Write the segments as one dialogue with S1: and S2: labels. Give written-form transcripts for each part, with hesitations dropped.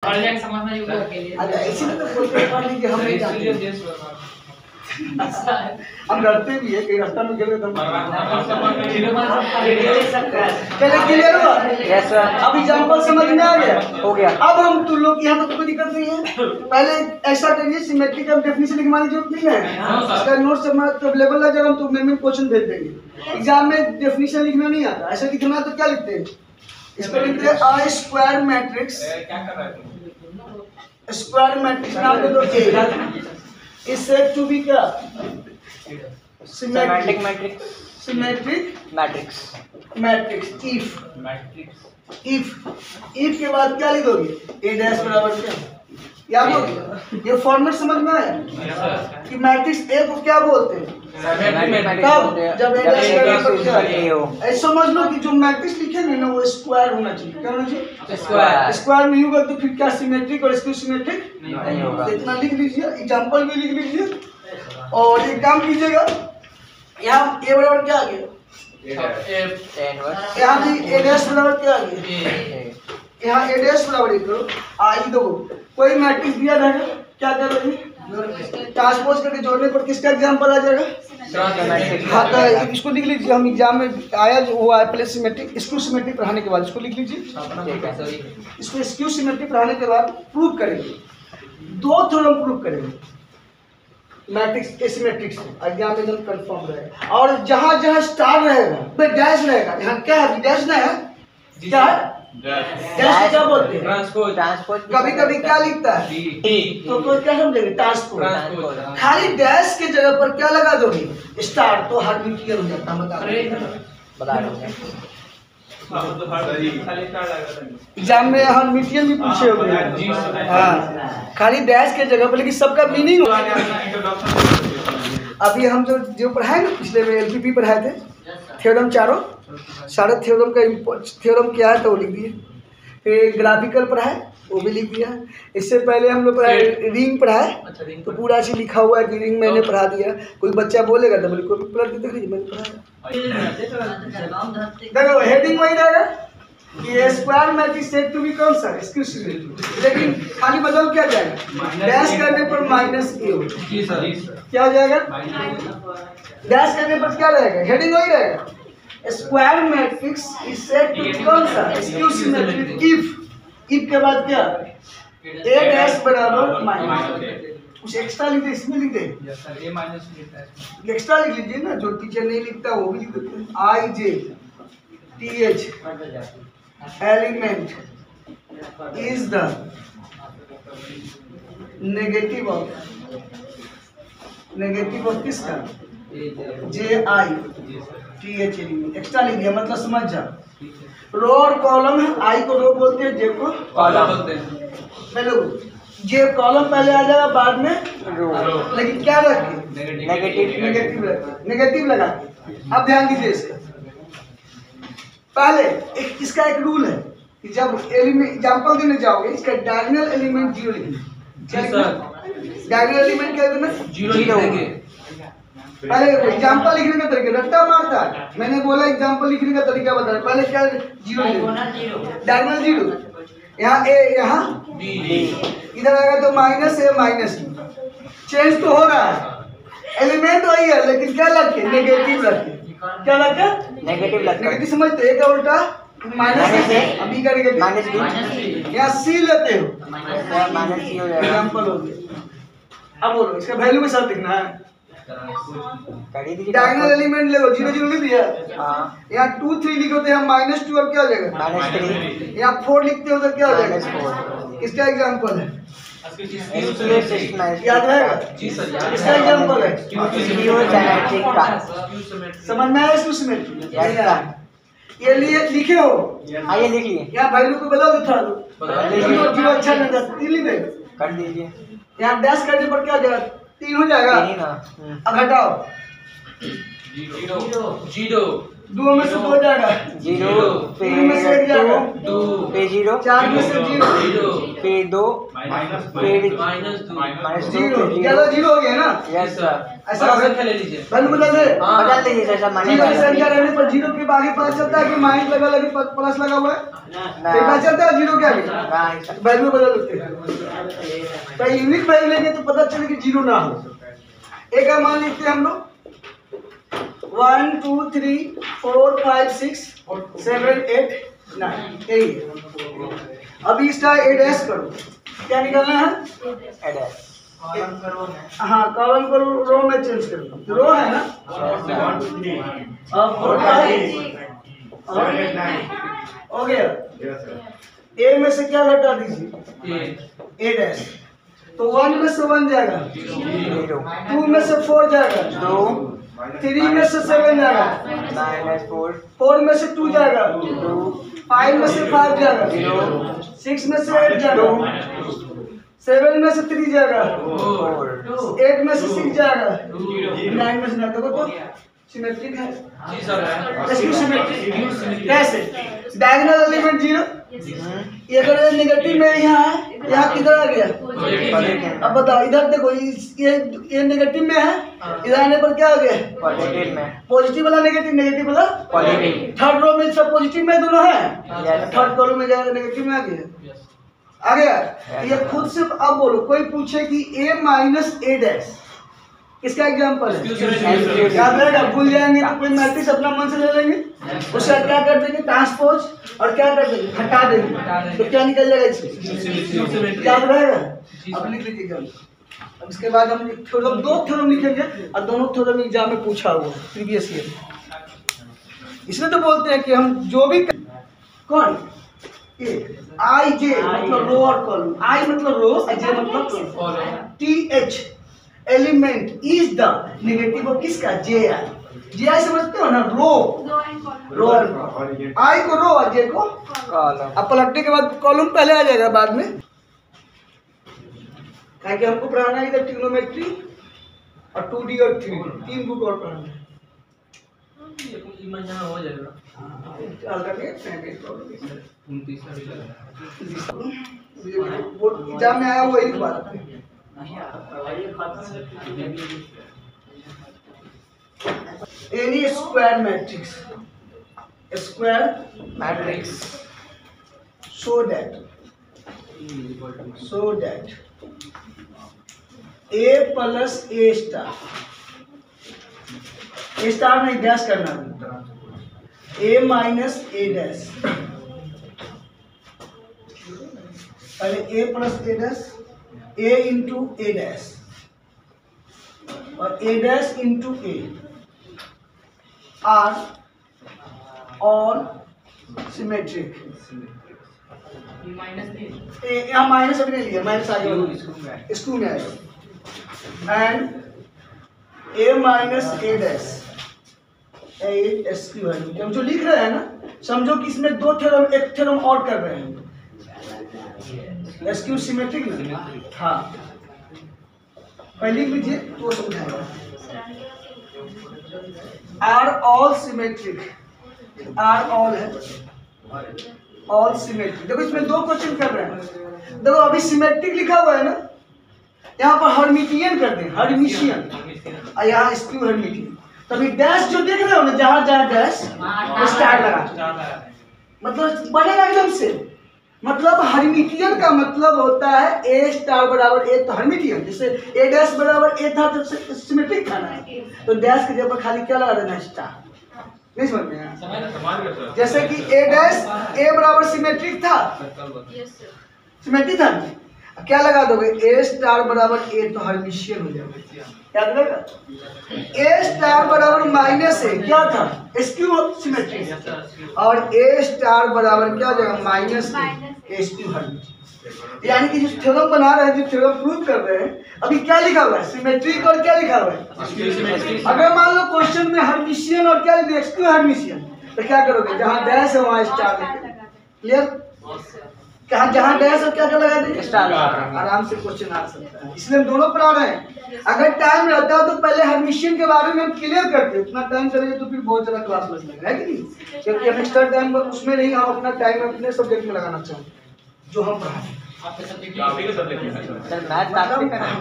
S1: समझना ही होगा के लिए।
S2: अच्छा इसीलिए तो बोलते हैं पढ़ लीजिए, हम नहीं जानते। हम डरते भी है कि रास्ता में गिर गए तो चले क्लियर हुआ।
S3: Yes sir.
S2: अब एग्जांपल समझ में आ गया?
S3: हो गया।
S2: अब हम तुम लोग यहाँ तो कोई दिक्कत नहीं है। पहले ऐसा करिए, सिमेट्री का डेफिनेशन लिखवाने की जरूरत नहीं है, इसका नोट्स अवेलेबल है, जब हम तो मेन क्वेश्चन भेज देंगे। एग्जाम में डेफिनेशन लिखना नहीं आता, ऐसा लिखना है तो क्या लिखते हैं? इसको लिखते हैं a square matrix. Square matrix नाम दे दो ए, is said to be क्या?
S3: Symmetric matrix.
S2: Symmetric
S3: matrix.
S2: Matrix if के बाद क्या लिखोगे? ए डैश बराबर क्या? याद हो गया? ये फॉर्मेट समझ में आया कि मैट्रिक्स ए को क्या बोलते हैं? कब? जब ए डैश बराबर क्या हो। ऐसा समझ लो कि जो मैट्रिक्स लिखेंगे ना वो स्क्वायर होना चाहिए। क्या होना चाहिए? स्क्वायर नहीं होगा तो फिर क्या सिमेट्रिक और स्क्यू सिमेट्रिक
S3: नहीं होगा।
S2: इतना लिख लीजिए, एग्जांपल भी लिख लीजिए और एक काम कीजिएगा। यहाँ ए बराबर क्या आ गया? यहाँ भी ए डैश बराबर क्या आ गया? यहाँ ए डैश बराबर करो आई दो, कोई मैट्रिक्स दिया रहेगा क्या करोगे? ट्रांसपोज करके जोड़ने पर किसका एग्जांपल आ जाएगा? हाँ तो इसको लिख लीजिए, हम एग्जाम में आया जो हुआ है प्लस सिमेट्रिक स्क्यू सिमेट्रिक पढ़ाने के बाद इसको लिख लीजिए। इसको स्क्यू सिमेट्रिक पढ़ाने के बाद प्रूव करेंगे, दो थ्योरम प्रूव करेंगे मैट्रिक्स एसिमेट्रिक से, एग्जाम में एकदम कंफर्म रहेगा। और जहाँ जहाँ स्टार रहेगा डैश रहेगा, यहाँ क्या है? डैश ना है क्या है? डैश क्या बोलते हैं?
S3: ट्रांसपोज।
S2: कभी कभी क्या लिखता है? तो क्या समझेंगे? ट्रांसपोज। खाली डैश के जगह पर क्या लगा दोगे? स्टार, तो हर्मिटियन हो जाता है।
S3: बता रहे
S2: एग्जाम में हर्मिटियन भी पूछे होंगे। हाँ खाली डैश के जगह पर, लेकिन सबका मीनिंग। अभी हम जो पढ़ाए ना पिछले में एलपीपी पढ़ाए थे, थ्योरम चारों सारे थ्योरम का थ्योरम क्या है तो वो लिख दिए। फिर ग्राफिकल पढ़ाए वो भी लिख दिया। इससे पहले हम लोग पढ़ाए रिंग पढ़ाए, तो पूरा चीज लिखा हुआ है कि रिंग मैंने पढ़ा दिया। कोई बच्चा बोलेगा तो बोले कोई पलट के देख लीजिए मैंने पढ़ाया। देखो हेडिंग वही रहेगा कि square matrix said to be कौन सा? स्क्यू सिमेट्रिक, लेकिन खाली बदल क्या जाएगा? डैश करने पर माइनस ए हो, क्या हो जाएगा? डैश करने पर क्या रहेगा? हेडिंग वही रहेगा। Square matrix is said to be कौन सा? स्क्यू सिमेट्रिक इफ के बाद क्या? ए डैश बराबर माइनस, कुछ एक्स्ट्रा लिख दे, इसमें लिख दे एक्स्ट्रा लिख लीजिए ना, जो टीचर नहीं लिखता वो भी लिख देते हैं। I J T H element is the negative of किसका? J I T H element. Extra लिख दिया मतलब समझ जा। रो और कॉलम है, आई को रो बोलते हैं, जे को कॉलम बोलते हैं। पहले जे कॉलम पहले आ जाएगा, बाद में रो, लेकिन क्या रखे? नेगेटिव लगा। अब ध्यान दीजिए इसका, पहले इसका एक रूल है कि जब एग्जाम्पल देने जाओगे इसका डायगोनल एलिमेंट जीरो लिखना। डायगोनल एलिमेंट क्या देना? जीरो। पहले एग्जाम्पल लिखने का तरीका रट्टा मारता है, मैंने बोला एग्जाम्पल लिखने का तरीका बता रहा। पहले क्या? Zero, diagonal zero. यहाँ ए, यहाँ बी, इधर आएगा तो माइनस ए माइनस बी। चेंज तो हो रहा है, एलिमेंट वही है लेकिन क्या लगे? नेगेटिव लगे। क्या लगे? नेगेटिव समझते? ए का उल्टा माइनस ए, बी का नेगेटिव माइनस बी। यहाँ सी लेते हो माइनस सी हो जाएगा, एग्जाम्पल हो गया। अब बोलो इसका वैल्यू के साथ लिखना है। डायगोनल एलिमेंट ले लो, जीरो जीरो लिख दिया। यहाँ 2 3 लिखते हैं, माइनस 2 अब क्या हो जाएगा? -3। यहाँ 4 लिखते हो तो क्या हो जाएगा? इसका एग्जांपल है, याद रहेगा? इसका एग्जांपल है समझ में आया? स्क्यू सिमेट्रिक ये लिए लिखे हो,
S3: आइए लिख लिए।
S2: यहाँ वैल्यू को बदल दो थोड़ा दो, जीरो अच्छा नहीं था, 3 लिख दे
S3: कर दीजिए।
S2: यहाँ डैश करने पर क्या हो जाएगा? 3 हो जाएगा। अब घटाओ, 2 में से 2 जाएगा,
S3: 0
S2: तीन में से 1 जाएगा,
S3: 2 फिर 0
S2: 4 में से 0
S3: फिर 2 फिर -2
S2: 0 ज्यादा 0 हो गया ना।
S3: Yes sir.
S2: ऐसा ले लीजिए, बदल दे
S3: बदल दीजिए सर, सब माइनस
S2: जीरो की संख्या रहने पर 0 के आगे पता चलता है कि माइनस लगा लगे प्लस लगा हुआ है, पता चलता है 0 के आगे वैल्यू बदल देते हैं। तो यूनिक वैल्यू लेंगे तो पता चले कि 0 ना हो। एक का मान लिखते हैं हम लोग 1 2 3 4 5 6 7 8 9 यही है। अभी इसका एडरेस करो, क्या निकालना है?
S3: एड्रेस
S2: हाँ, कॉलम को रो में चेंज कर दो, रो है ना। अब हो गया। ए में से क्या घटा दीजिए? ए डैश। तो 1 में से 1 जाएगा, 2 में से 4 जाएगा, 3 में से 7 जाएगा, -4 में से 2 जाएगा, 5 में से 5 जाएगा, 6 में से 8 जाएगा, 7 में से 3 जाएगा, 8 में से 6 जाएगा, 9 में से 9। देखो तो सिमेट्रिक है जी सर। कैसे? डायगोनल एलिमेंट 0, ये अगर नेगेटिव में यहाँ है, यहाँ किधर आ गया? अब बताओ, इधर देखो ये नेगेटिव में है, इधर आने पर क्या आ गया? पॉजिटिव वाला नेगेटिव, नेगेटिव वाला पॉजिटिव। थर्ड रो में सब पॉजिटिव में दोनों है, थर्ड कॉलम में जाएगा नेगेटिव में आ गया। आ गया। ये खुद से अब बोलो, कोई पूछे कि a माइनस a डैश किसका एग्जाम्पल है? याद रहेगा, भूल जाएंगे तो कोई मैट्रिक्स अपना मन से ले लेंगे, उसका क्या कर देंगे? ट्रांसपोज, और क्या कर देंगे? हटा देंगे, तो क्या निकल जाएगा इसमें? याद रहेगा। अब लिख लीजिएगा। अब इसके बाद हम थ्योरम, 2 थ्योरम लिखेंगे और दोनों थ्योरम एग्जाम में पूछा हुआ प्रीवियस ईयर। इसलिए तो बोलते हैं कि हम जो भी कौन आई जे मतलब रो और कॉलम, आई मतलब रो, जे मतलब column, TH element is the negative of किसका? जे आई समझते हो ना? रो आई को रो और जे को कॉलम। अब पलटने के बाद कॉलम पहले आ जाएगा बाद में, क्योंकि हमको पढ़ाना है इधर ट्रिग्नोमेट्री और 2D और 3D, 3 बुक और पढ़ाना है। हो जाएगा एग्जाम में आया हुआ एक बात। Any square matrix so that a plus a star नहीं डैश करना, a माइनस a डैश, पहले a plus a dash, a into a dash और a dash into a are all symmetric. यहाँ माइनस अभी नहीं लिया, माइनस आगे school में आएगा। And a minus a dash हम जो लिख रहे हैं ना, समझो कि इसमें 2 थ्योरम, एक थ्योरम और कर रहे हैं। एसक्यू सिमेट्रिक ना? हाँ, पहले लिख लीजिए तो समझाएगा। Are all symmetric, are all है ऑल सिमेट्रिक। देखो इसमें 2 क्वेश्चन कर रहे हैं। देखो अभी सिमेट्रिक लिखा हुआ है ना, यहाँ पर हर्मिटियन कर दें, हर्मिशियन, और यहाँ स्क्यू हर्मिटियन। तभी डैश जो देख रहे हो ना, जहाँ जहाँ डैश स्टार लगा, मतलब बनेगा एकदम से। मतलब हर्मिटियन का मतलब होता है ए स्टार बराबर ए, तो हर्मिटियन जैसे ए डैश बराबर ए था तो सिमेट्रिक था ना, तो डैश की जगह खाली क्या लगा देना? स्टार। नहीं समझ में आया? जैसे कि ए डैश ए बराबर सिमेट्रिक था, सिमेट्रिक था, क्या लगा दोगे? ए स्टार बराबर ए, तो हर्मिशियन हो जाएगा। याद रहेगा? ए स्टार बराबर माइनस ए क्या था? स्क्यू सिमेट्रिक, और ए स्टार बराबर क्या हो जाएगा? Minus A skew Hermitian. यानी कि जो थ्योरम बना रहे हैं, जो थ्योरम प्रूव कर रहे हैं, अभी क्या लिखा हुआ है? सिमेट्रिक और क्या लिखा हुआ है? अगर मान लो क्वेश्चन में हर्मिशियन और क्या लिख स्क्यू हर्मिशियन, तो क्या करोगे? जहाँ डैश है वहाँ स्टार। क्लियर? कहाँ जहाँ डैश और क्या क्या लगा देंगे
S3: स्टार
S2: आराम से क्वेश्चन आ सकता है। इसलिए हम दोनों पढ़ा रहे हैं। अगर टाइम रहता है तो पहले हर्मिशियन के बारे में हम क्लियर करते, उतना टाइम करेंगे तो फिर बहुत ज़्यादा क्लास लगेगा, है कि नहीं? क्योंकि हम एक्स्ट्रा टाइम उसमें नहीं, हम अपना टाइम अपने सब्जेक्ट में लगाना चाहते हैं जो हम पढ़ाएं। मतलब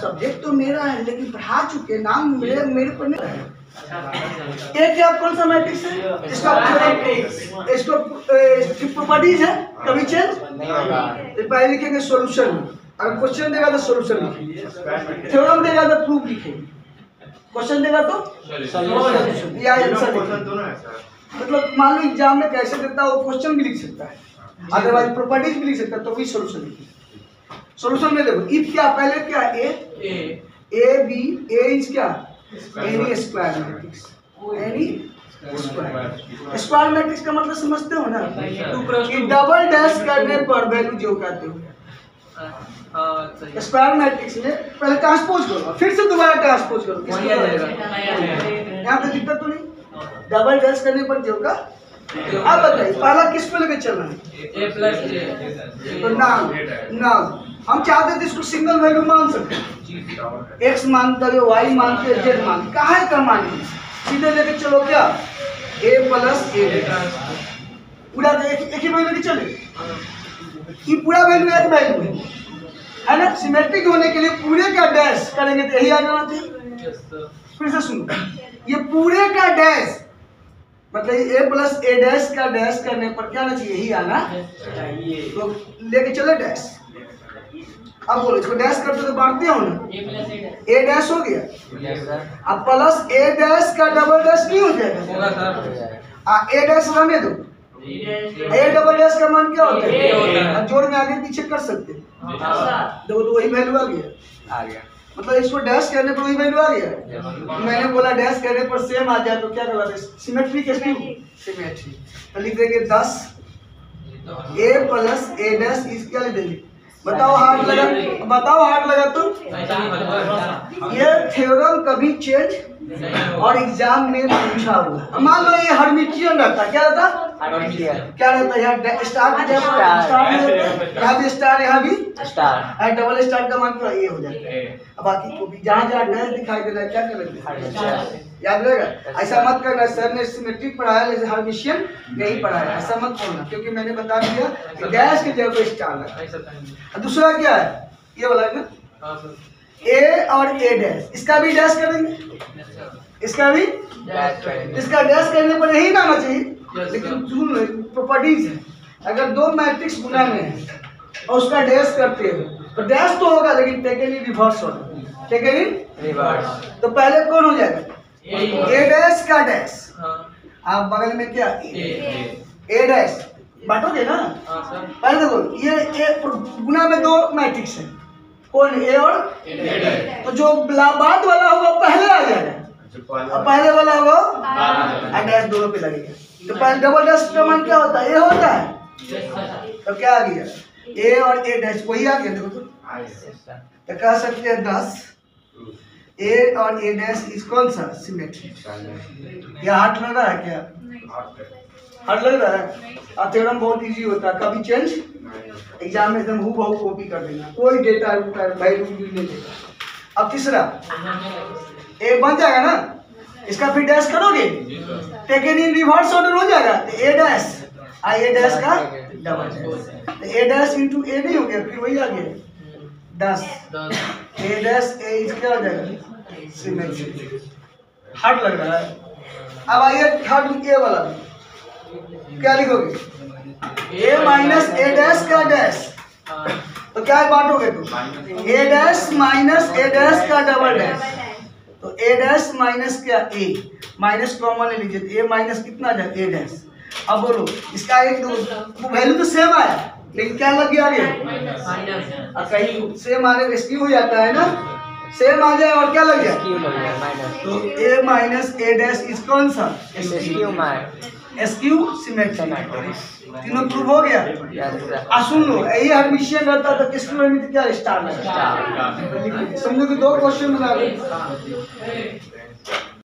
S2: सब्जेक्ट तो मेरा है लेकिन पढ़ा चुके, नाम मेरे पर नहीं है। एक क्या कौन सा मैट्रिक्स है, इसका प्रॉपर्टीज है, कभी चेंज
S3: नहीं होगा।
S2: पहले लिखेंगे सॉल्यूशन, अगर क्वेश्चन देगा तो सॉल्यूशन लिखेंगे, थ्योरम देगा तो प्रूफ लिखेंगे, क्वेश्चन देगा तो सॉल्यूशन या आंसर लिखेंगे। मतलब मान लो एग्जाम में कैसे देता है वो क्वेश्चन भी लिख सकता है, अदरवाइज प्रॉपर्टीज भी लिख सकता है, तो भी सॉल्यूशन लिखेंगे। सॉल्यूशन में देखो इफ क्या पहले क्या ए बी ए इज क्या any square matrix, any square matrix का मतलब समझते हो ना कि डबल डैश करने पर वैल्यू जो कहते हो। स्क्वायर मैट्रिक्स में पहले ट्रांसपोज करो फिर से दोबारा ट्रांसपोज करो, यहाँ पे दिक्कत तो नहीं, डबल डैश करने पर जो का। अब बताइए पहला किस पे लेके चलना है,
S1: ए प्लस ए,
S2: तो नाम हम चाहते थे इसको सिंगल वैल्यू मान सकते हैं, एक्स मानते हो वाई मानते हो जेड मानते, कहाँ है का मानिए सीधे लेके चलो क्या ए प्लस ए, पूरा एक ही वैल्यू लेके चले, ये पूरा वैल्यू एक वैल्यू है ना। सिमेट्रिक होने के लिए पूरे का डैश करेंगे तो यही आ जाना चाहिए। फिर से सुनो, ये पूरे का डैश मतलब ए प्लस ए डैश का डैश करने पर क्या आना चाहिए, यही आना चाहिए, तो लेके चले डैश। अब बोलो इसको डैश करते तो बांटते हो ना, ए डैश हो गया, अब प्लस ए डैश का डबल डैश नहीं हो जाएगा, ए डैश रहने दो, ए डबल डैश का मान क्या होता है, जोड़ में आगे पीछे कर सकते हैं, देखो तो वही वैल्यू आ गया, मतलब इसको डैश करने पर वही वैल्यू आ गया। मैंने बोला डैश करने पर सेम आ जाए तो क्या करना, सिमेट्री के सिमेट्री तो लिख देंगे 10 ए प्लस ए डैश इस क्या लिख देंगे, बताओ हार्ड लगा तो ये थ्योरम कभी चेंज और एग्जाम में पूछा हुआ। मान लो ये हर्मिटियन रहता, क्या रहता क्या रहता, यहाँ स्टार यहाँ भी स्टार, यहाँ भी स्टार, डबल स्टार का मान क्या ये हो जाता है। अब बाकी को भी जहाँ जहाँ डैश दिखाई दे रहा है क्या करेंगे, याद रहेगा। ऐसा मत करना सर ने सिमेट्रिक पढ़ाया लेकिन हर्मिशियन नहीं पढ़ाया, ऐसा मत बोलना, क्योंकि मैंने बता दिया कि डैश की जगह स्टार लगा। दूसरा क्या है ये वाला है ना, ए और ए डैश, इसका भी डैश करेंगे, इसका भी इसका डैश करने पर यही ना आना चाहिए। लेकिन प्रॉपर्टीज है, अगर दो मैट्रिक्स गुना में है और उसका डैश करते हो तो डैश तो होगा लेकिन टेकन इन रिवर्स होगा, टेकन इन रिवर्स, तो पहले कौन हो जाएगा ए डैश का डैश, आप बगल में क्या ए डैश बांटोगे ना। पहले देखो ये ए गुना में दो मैट्रिक्स है, कौन ए और तो जो बाद वाला होगा पहले आ जाएगा और पहले वाला होगा डैश दोनों पे लगेगा, तो पहले डबल डैश का मान क्या होता है, ए होता है, तो क्या आ गया ए और ए डैश वही आ गया। देखो तो कह सकते हैं 10 ए और ए डैश इस कौन सा सिमेट्रिक। यह हार्ड लग रहा है क्या, हार्ड लग रहा है, और थ्योरम बहुत इजी होता है, कभी चेंज एग्जाम में एकदम हूबहू कॉपी कर देना, कोई डेटा वैल्यू नहीं देगा। अब तीसरा ए बन जाएगा ना, इसका फिर डैश करोगे टेकन इन रिवर्स ऑर्डर हो जाएगा, तो ए डैश ए डैश का डबल डैश, तो ए डैश इंटू ए नहीं हो गया, फिर वही आ गया 10 ए डैश ए इसका आ जाएगा सिमेट्रिक। हार्ड लग रहा है। अब आइए थर्ड ए वाला, क्या लिखोगे ए माइनस ए डैश का डैश, तो क्या बांटोगे तुम ए डैश माइनस ए डैश का डबल डैश, तो ए डैश माइनस क्या ए माइनस कॉमन ले लीजिए, तो ए माइनस कितना जाए ए डैश। अब बोलो इसका एक दो वैल्यू तो सेम आया लेकिन क्या लग गया अब कहीं सेम आने में स्क्यू हो जाता है ना, सेम आ जाए और क्या लग जाए तो ए माइनस ए डैश इज कौन सा एसक्यू सिमेट्रिक, तीनों प्रूव हो गया। सुन लो यही हर्मिशियन रहता तो किस में क्या स्टार समझो कि 2 क्वेश्चन बना लो।